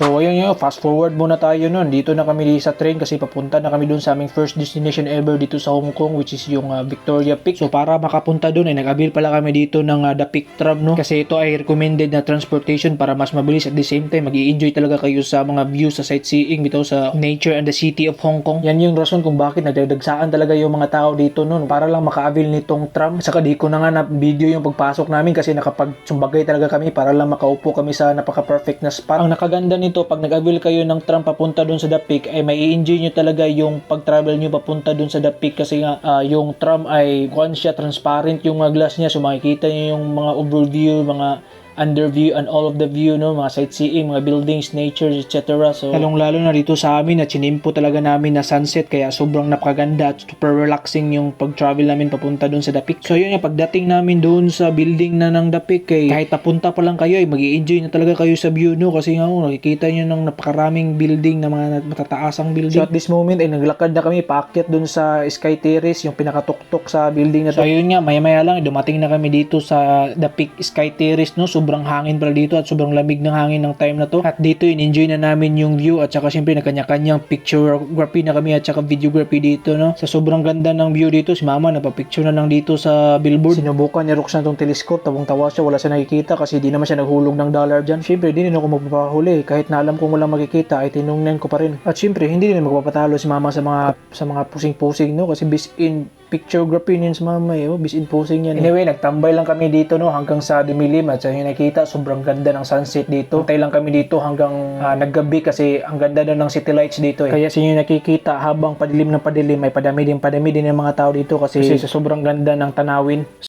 So ayun yun, fast forward muna tayo nun. Dito na kami sa train kasi papunta na kami dun sa aming first destination ever dito sa Hong Kong, which is yung Victoria Peak. So para makapunta dun ay nag-avail pala kami dito ng The Peak Tram, no? Kasi ito ay recommended na transportation para mas mabilis at the same time mag-i-enjoy talaga kayo sa mga views sa sightseeing dito sa nature and the city of Hong Kong. Yan yung rason kung bakit nagdadagsaan talaga yung mga tao dito nun para lang maka-avail nitong tram. Saka di ko na nga na video yung pagpasok namin kasi nakapagsumbagay talaga kami para lang makaupo kami sa napaka-perfect na spot. Ang nakaganda nito, pag nag-avail kayo ng tram papunta dun sa The Peak, ay may i-enjoy nyo talaga yung pag-travel nyo papunta dun sa The Peak kasi nga yung tram ay kuan siya, transparent yung glass niya, so makikita nyo yung mga overview, mga underview and all of the view, no, mga sightseeing, mga buildings, nature, etc. So lalong-lalo na dito sa amin na chinimpo talaga namin na sunset, kaya sobrang napakaganda at super relaxing yung pag-travel namin papunta doon sa The Peak. So yun yung pagdating namin doon sa building na ng The Peak, kahit papunta pa lang kayo ay mag-i-enjoy na talaga kayo sa view, no, kasi nga nakikita nyo ng napakaraming building na mga matataasang building. So at this moment ay naglakad na kami paakyat doon sa Sky Terrace, yung pinakatuktok sa building na to. So ayun nga, maya-maya lang dumating na kami dito sa The Peak Sky Terrace, no. Sobrang hangin pala dito at sobrang lamig ng hangin ng time na to. At dito in-enjoy na namin yung view at saka syempre nagkanya-kanyang pictureography na kami at saka videography dito, no. Sa sobrang ganda ng view dito, si mama napapicture na lang dito sa billboard. Sinubukan ni Roxanne tong telescope, tawang-tawa siya, wala siya nakikita kasi di naman siya naghulog ng dollar dyan. Syempre di rin ako magpapahuli kahit na alam kong walang makikita ay tinungnan ko pa rin. At syempre hindi rin magpapatalo si mama sa mga pusing-pusing, no, kasi bis in pictureography niyan sa mama bisin posing yan. Anyway, nagtambay lang kami dito, no, hanggang sa dumilim at sa nakita sobrang ganda ng sunset dito. Antay lang kami dito hanggang naggabi kasi ang ganda daw ng city lights dito Kaya sa inyo nakikita habang padilim ng padilim ay padami din ng mga tao dito kasi sa sobrang ganda ng tanawin.